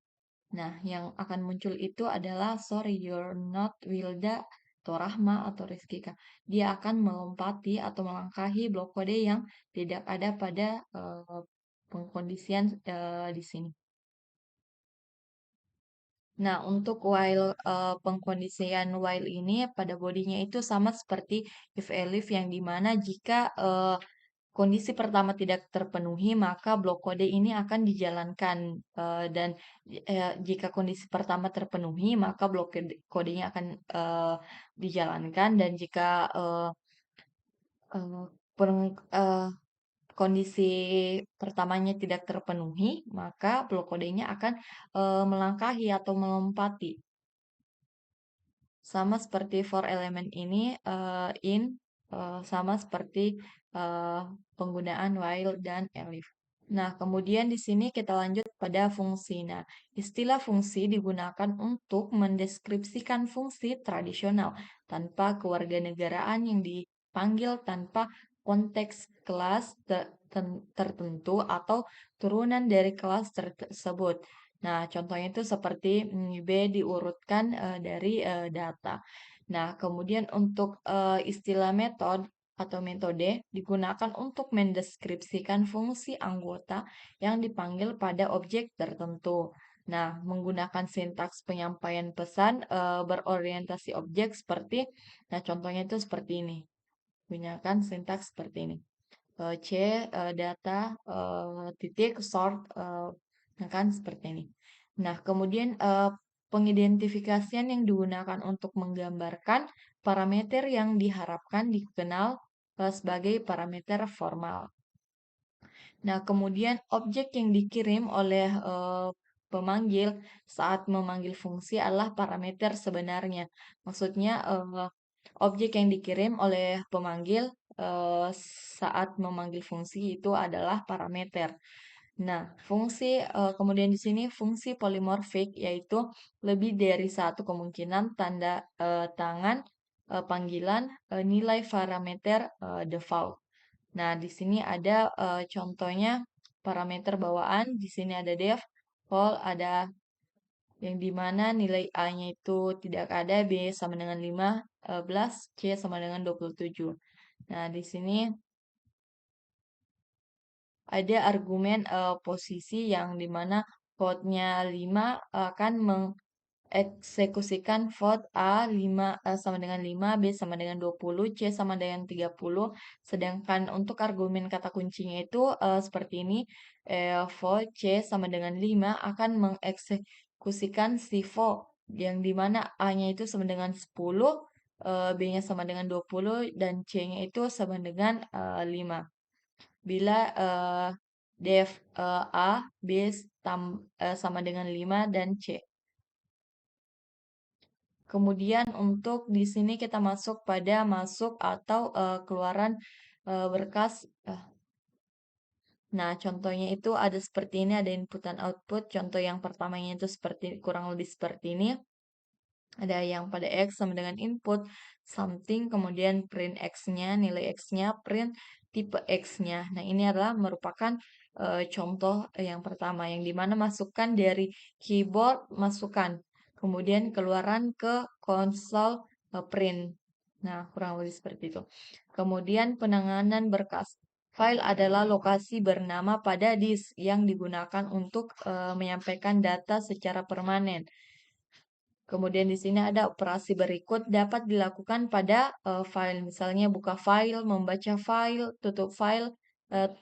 Nah, yang akan muncul itu adalah sorry, you're not Wilda atau Rahma atau Rizkika. Dia akan melompati atau melangkahi blok kode yang tidak ada pada pengkondisian di sini. Nah, untuk pengkondisian while ini pada bodinya itu sama seperti if elif, yang dimana jika kondisi pertama tidak terpenuhi, maka blok kode ini akan dijalankan, dan jika kondisi pertama terpenuhi, maka blok kodenya akan dijalankan, dan jika eee, peng kondisi pertamanya tidak terpenuhi, maka blok kodenya akan melangkahi atau melompati. Sama seperti for element ini, sama seperti eee, penggunaan while dan elif. Nah, kemudian di sini kita lanjut pada fungsi. Nah, istilah fungsi digunakan untuk mendeskripsikan fungsi tradisional tanpa kewarganegaraan yang dipanggil tanpa konteks kelas tertentu atau turunan dari kelas tersebut. Nah, contohnya itu seperti B diurutkan dari data. Nah, kemudian untuk istilah atau metode digunakan untuk mendeskripsikan fungsi anggota yang dipanggil pada objek tertentu. Nah, menggunakan sintaks penyampaian pesan berorientasi objek seperti, nah contohnya itu seperti ini. Gunakan sintaks seperti ini. C data titik sort nah kan seperti ini. Nah, kemudian pengidentifikasian yang digunakan untuk menggambarkan parameter yang diharapkan dikenal sebagai parameter formal. Nah, kemudian objek yang dikirim oleh pemanggil saat memanggil fungsi adalah parameter sebenarnya. Maksudnya objek yang dikirim oleh pemanggil eh, saat memanggil fungsi itu adalah parameter. Nah, kemudian di sini fungsi polimorfik yaitu lebih dari satu kemungkinan tanda tangan panggilan nilai parameter default. Nah, di sini ada contohnya parameter bawaan. Di sini ada def, all, ada yang dimana nilai A-nya itu tidak ada, B sama dengan 15, C sama dengan 27. Nah, di sini ada argumen posisi yang dimana vote-nya 5 akan eksekusikan vote A 5 sama dengan 5, B sama dengan 20, C sama dengan 30. Sedangkan untuk argumen kata kuncinya itu seperti ini. Vote C sama dengan 5 akan mengeksekusikan si vote yang dimana A-nya itu sama dengan 10, B-nya sama dengan 20, dan C-nya itu sama dengan 5. Bila def A, B sama dengan 5 dan C. Kemudian untuk di sini kita masuk pada masuk atau keluaran berkas. Nah, contohnya itu ada seperti ini, ada input dan output. Contoh yang pertamanya itu seperti kurang lebih seperti ini. Ada yang pada X sama dengan input something, kemudian print X-nya, nilai X-nya, print tipe X-nya. Nah, ini adalah merupakan contoh yang pertama, yang dimana masukkan dari keyboard, masukkan. Kemudian keluaran ke konsol print. Nah, kurang lebih seperti itu. Kemudian penanganan berkas. File adalah lokasi bernama pada disk yang digunakan untuk menyampaikan data secara permanen. Kemudian di sini ada operasi berikut dapat dilakukan pada file, misalnya buka file, membaca file, tutup file,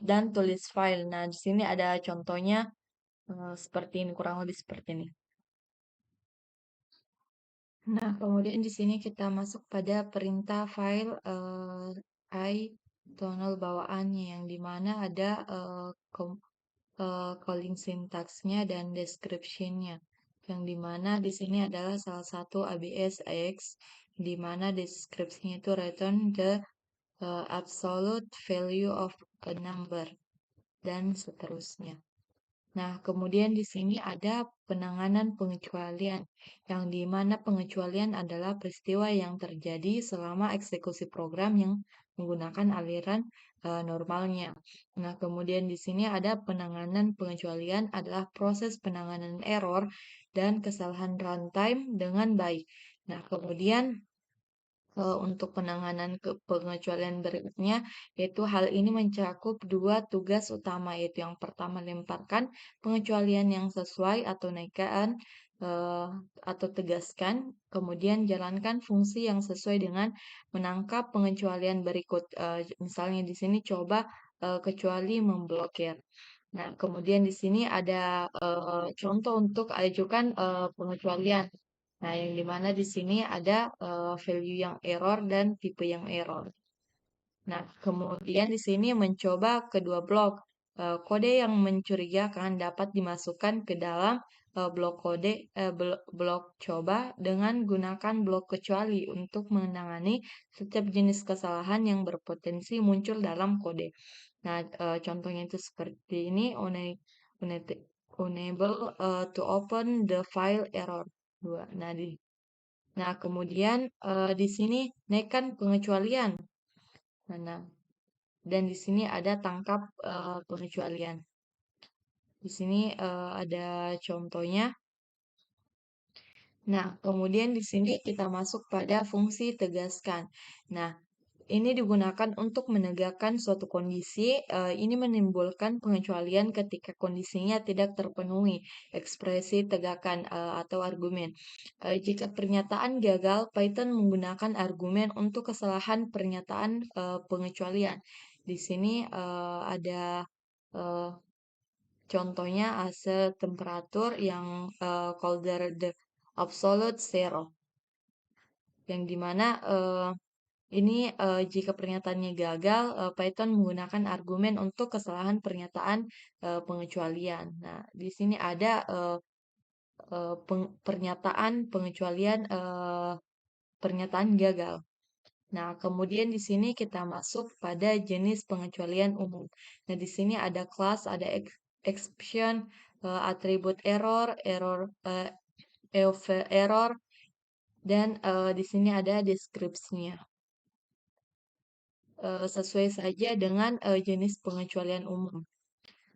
dan tulis file. Nah, di sini ada contohnya seperti ini, kurang lebih seperti ini. Nah, kemudian di sini kita masuk pada perintah file I tunnel bawaannya yang dimana ada calling syntaxnya dan descriptionnya, yang dimana di sini adalah salah satu ABS AX, dimana deskripsinya itu return the absolute value of a number dan seterusnya. Nah, kemudian di sini ada penanganan pengecualian, yang dimana pengecualian adalah peristiwa yang terjadi selama eksekusi program yang menggunakan aliran normalnya. Nah, kemudian di sini ada penanganan pengecualian adalah proses penanganan error dan kesalahan runtime dengan baik. Nah, kemudian untuk penanganan pengecualian berikutnya, yaitu hal ini mencakup dua tugas utama, yaitu yang pertama lemparkan pengecualian yang sesuai atau naikkan eh, atau tegaskan, kemudian jalankan fungsi yang sesuai dengan menangkap pengecualian berikut. Misalnya di sini coba kecuali memblokir. Nah, kemudian di sini ada contoh untuk ajukan pengecualian. Nah, yang dimana di sini ada value yang error dan tipe yang error. Nah, kemudian di sini mencoba kedua blok. Kode yang mencurigakan dapat dimasukkan ke dalam blok coba dengan gunakan blok kecuali untuk menangani setiap jenis kesalahan yang berpotensi muncul dalam kode. Nah, contohnya itu seperti ini, unable to open the file error 2. Nah, kemudian di sini naikkan pengecualian. Nah, dan di sini ada tangkap pengecualian. Di sini ada contohnya. Nah, kemudian di sini kita masuk pada fungsi tegaskan. Nah, ini digunakan untuk menegakkan suatu kondisi. Ini menimbulkan pengecualian ketika kondisinya tidak terpenuhi. Ekspresi tegakan atau argumen. Jika pernyataan gagal, Python menggunakan argumen untuk kesalahan pernyataan pengecualian. Di sini ada eh, contohnya AC temperatur yang colder the absolute zero. Yang dimana ini jika pernyataannya gagal, Python menggunakan argumen untuk kesalahan pernyataan pengecualian. Nah, di sini ada pernyataan pengecualian pernyataan gagal. Nah, kemudian di sini kita masuk pada jenis pengecualian umum. Nah, di sini ada kelas, ada exception, atribut error, error, dan di sini ada deskripsinya. Sesuai saja dengan jenis pengecualian umum.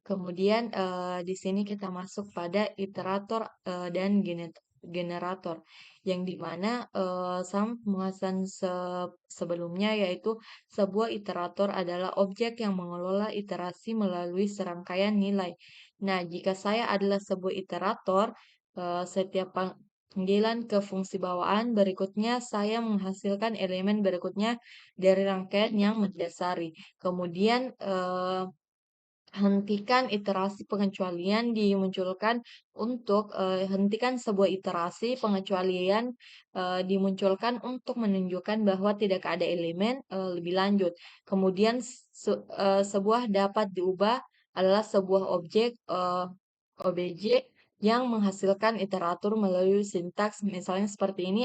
Kemudian di sini kita masuk pada iterator dan generator, yang dimana sama pembahasan sebelumnya, yaitu sebuah iterator adalah objek yang mengelola iterasi melalui serangkaian nilai. Nah, jika saya adalah sebuah iterator, setiap panggilan ke fungsi bawaan berikutnya saya menghasilkan elemen berikutnya dari rangkaian yang mendasari. Kemudian hentikan iterasi pengecualian dimunculkan untuk hentikan sebuah iterasi pengecualian dimunculkan untuk menunjukkan bahwa tidak ada elemen lebih lanjut. Kemudian sebuah dapat diubah adalah sebuah objek OBJ yang menghasilkan iteratur melalui sintaks misalnya seperti ini,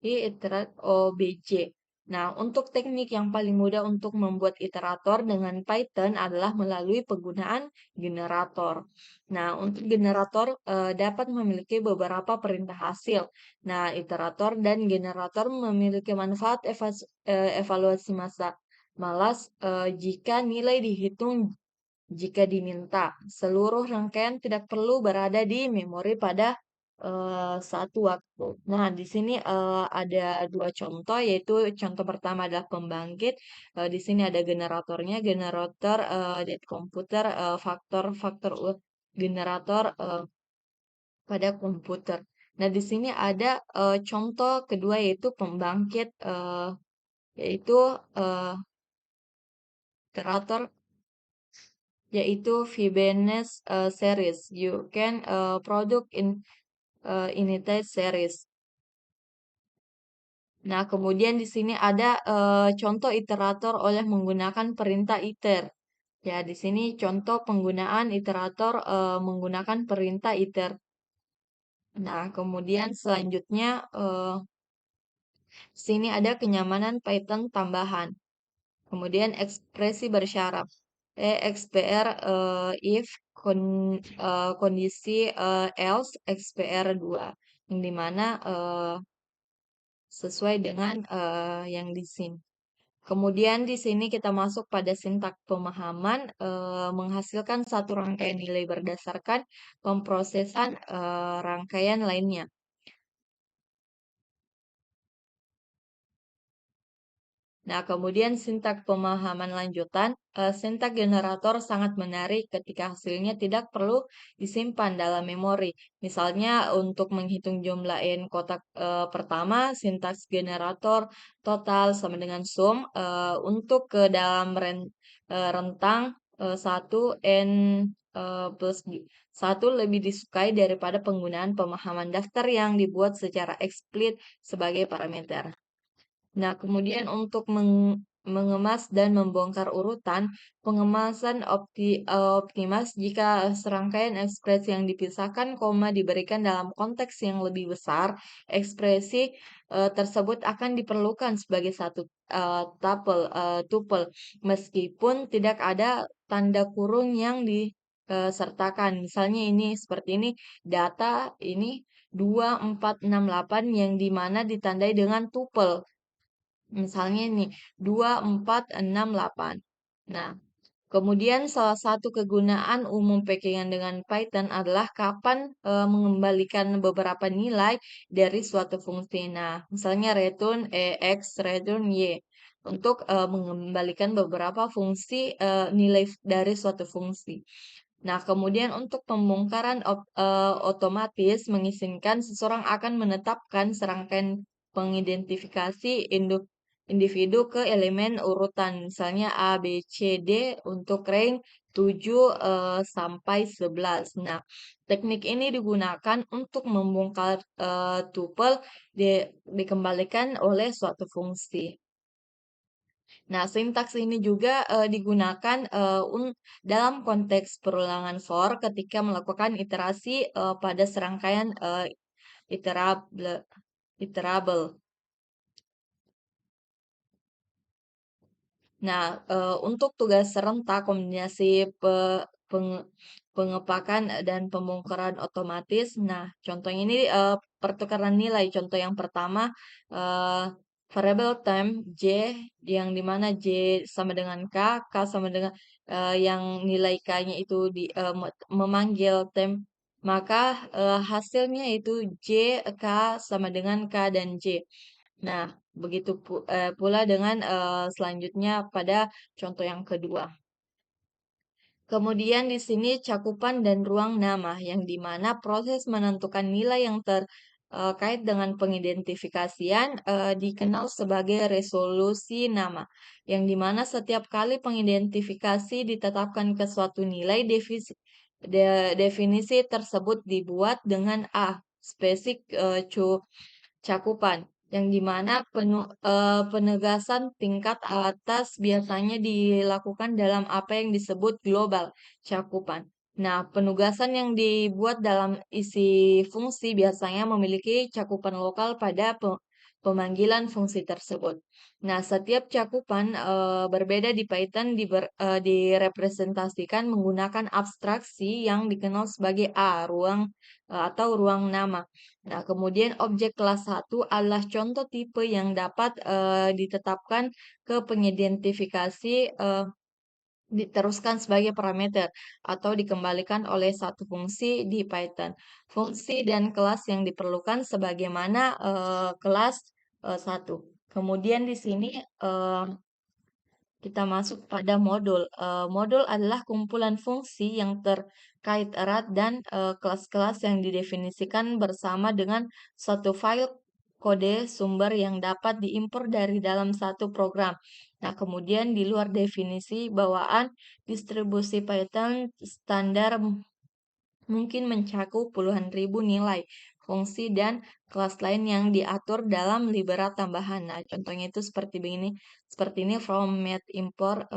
iterat OBJ. Nah, untuk teknik yang paling mudah untuk membuat iterator dengan Python adalah melalui penggunaan generator. Nah, untuk generator dapat memiliki beberapa perintah hasil. Nah, iterator dan generator memiliki manfaat evaluasi malas jika nilai dihitung jika diminta. Seluruh rangkaian tidak perlu berada di memori pada satu waktu. Nah, di sini ada dua contoh, yaitu contoh pertama adalah pembangkit. Di sini ada generatornya, generator dari komputer, faktor generator pada komputer. Nah, di sini ada contoh kedua, yaitu pembangkit, yaitu eh, generator, yaitu Fibonacci series. You can product in initiate series. Nah, kemudian di sini ada contoh iterator oleh menggunakan perintah iter. Ya, di sini contoh penggunaan iterator menggunakan perintah iter. Nah, kemudian selanjutnya sini ada kenyamanan Python tambahan. Kemudian ekspresi bersyarat. XPR if kondisi else XPR 2, yang dimana sesuai dengan yang di sini. Kemudian di sini kita masuk pada sintak pemahaman, menghasilkan satu rangkaian nilai berdasarkan pemrosesan rangkaian lainnya. Nah, kemudian sintak pemahaman lanjutan, sintak generator sangat menarik ketika hasilnya tidak perlu disimpan dalam memori. Misalnya untuk menghitung jumlah n kotak pertama, sintaks generator total sama dengan sum untuk ke dalam rentang 1 n plus 1 lebih disukai daripada penggunaan pemahaman daftar yang dibuat secara eksplisit sebagai parameter. Nah, kemudian untuk mengemas dan membongkar urutan, pengemasan optimas jika serangkaian ekspresi yang dipisahkan koma diberikan dalam konteks yang lebih besar, ekspresi tersebut akan diperlukan sebagai satu tuple, meskipun tidak ada tanda kurung yang disertakan. Misalnya ini seperti ini, data ini 2468 yang dimana ditandai dengan tuple. Misalnya nih, 2468. Nah, kemudian salah satu kegunaan umum packingan dengan Python adalah kapan mengembalikan beberapa nilai dari suatu fungsi. Nah, misalnya return X, return Y. Untuk mengembalikan beberapa fungsi nilai dari suatu fungsi. Nah, kemudian untuk pembongkaran otomatis mengizinkan seseorang akan menetapkan serangkaian pengidentifikasi individu ke elemen urutan, misalnya A, B, C, D untuk range 7 sampai 11. Nah, teknik ini digunakan untuk membongkar tuple dikembalikan oleh suatu fungsi. Nah, sintaks ini juga digunakan dalam konteks perulangan for ketika melakukan iterasi pada serangkaian iterable. iterable. Nah, untuk tugas serentak kombinasi peng- pengepakan dan pembongkaran otomatis. Nah, contohnya ini pertukaran nilai. Contoh yang pertama, eh, variable time J, yang dimana J sama dengan K sama dengan yang nilai K-nya itu memanggil temp, maka hasilnya itu J, K sama dengan K dan J. Nah, begitu pula dengan selanjutnya pada contoh yang kedua. Kemudian di sini cakupan dan ruang nama, yang dimana proses menentukan nilai yang terkait dengan pengidentifikasian dikenal sebagai resolusi nama, yang dimana setiap kali pengidentifikasi ditetapkan ke suatu nilai, definisi tersebut dibuat dengan A, spesifik cakupan, yang dimana penegasan tingkat atas biasanya dilakukan dalam apa yang disebut global cakupan. Nah, penugasan yang dibuat dalam isi fungsi biasanya memiliki cakupan lokal pada pemanggilan fungsi tersebut. Nah, setiap cakupan berbeda di Python direpresentasikan menggunakan abstraksi yang dikenal sebagai A, ruang atau ruang nama. Nah, kemudian objek kelas 1 adalah contoh tipe yang dapat ditetapkan ke pengidentifikasi diteruskan sebagai parameter atau dikembalikan oleh satu fungsi di Python. Fungsi dan kelas yang diperlukan sebagaimana kelas 1. Kemudian di sini kita masuk pada modul. Modul adalah kumpulan fungsi yang terkait erat dan kelas-kelas yang didefinisikan bersama dengan suatu file kode sumber yang dapat diimpor dari dalam satu program. Nah, kemudian di luar definisi bawaan distribusi Python standar mungkin mencakup puluhan ribu nilai, fungsi, dan kelas lain yang diatur dalam libera tambahan. Nah, contohnya itu seperti ini format impor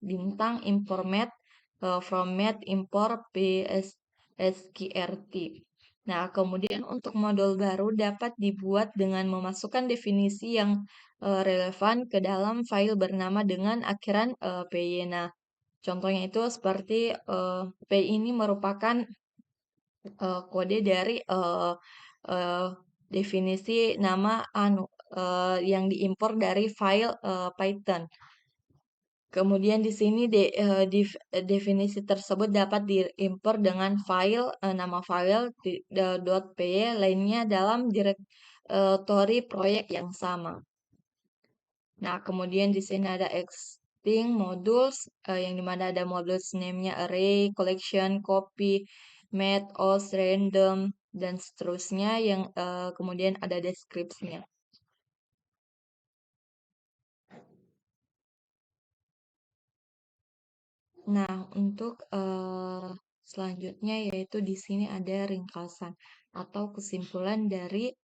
bintang informat format impor psqrt. Nah, kemudian untuk modul baru dapat dibuat dengan memasukkan definisi yang relevan ke dalam file bernama dengan akhiran py. Nah, contohnya itu seperti P ini merupakan kode dari eh, definisi nama yang diimpor dari file Python. Kemudian di sini definisi tersebut dapat diimpor dengan file nama file .py lainnya dalam direktori proyek yang sama. Nah, kemudian di sini ada existing modules, yang dimana ada modules name-nya array, collection, copy, math, os, random, dan seterusnya yang kemudian ada deskripsinya. Nah, untuk selanjutnya yaitu di sini ada ringkasan atau kesimpulan dari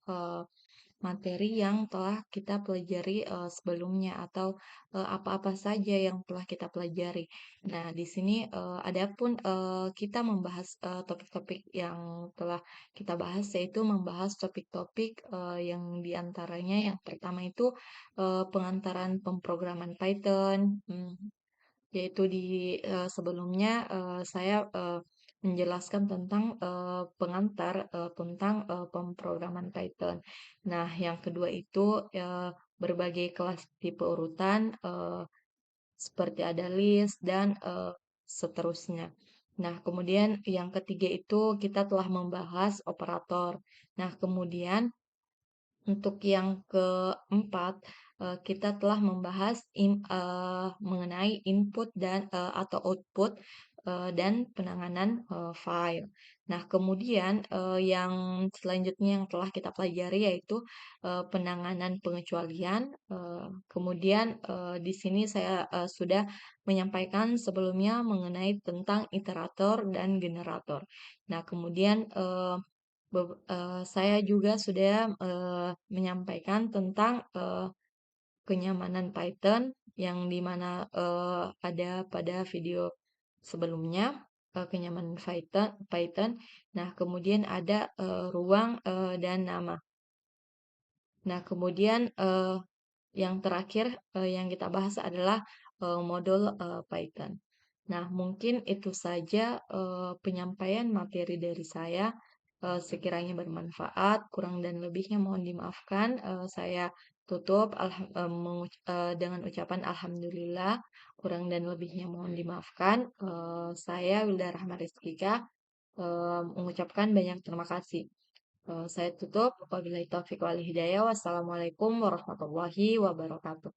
materi yang telah kita pelajari sebelumnya atau apa-apa saja yang telah kita pelajari. Nah, di sini adapun kita membahas topik-topik yang telah kita bahas yaitu membahas topik-topik yang diantaranya yang pertama itu pengantaran pemrograman Python, yaitu di sebelumnya saya menjelaskan tentang pengantar tentang pemrograman Python. Nah, yang kedua itu berbagai kelas tipe urutan seperti ada list dan seterusnya. Nah, kemudian yang ketiga itu kita telah membahas operator. Nah, kemudian untuk yang keempat, kita telah membahas mengenai input dan atau output dan penanganan file. Nah, kemudian yang selanjutnya yang telah kita pelajari yaitu penanganan pengecualian. Kemudian di sini saya sudah menyampaikan sebelumnya mengenai tentang iterator dan generator. Nah, kemudian saya juga sudah menyampaikan tentang kenyamanan Python yang dimana ada pada video sebelumnya kenyamanan Python. Nah, kemudian ada ruang dan nama. Nah, kemudian yang terakhir yang kita bahas adalah modul Python. Nah, mungkin itu saja penyampaian materi dari saya. Sekiranya bermanfaat, kurang dan lebihnya mohon dimaafkan. Saya tutup dengan ucapan alhamdulillah. Kurang dan lebihnya mohon dimaafkan. Saya Wilda Rahma Rizkika mengucapkan banyak terima kasih. Saya tutup. Wabillahi taufiq wal hidayah. Wassalamualaikum warahmatullahi wabarakatuh.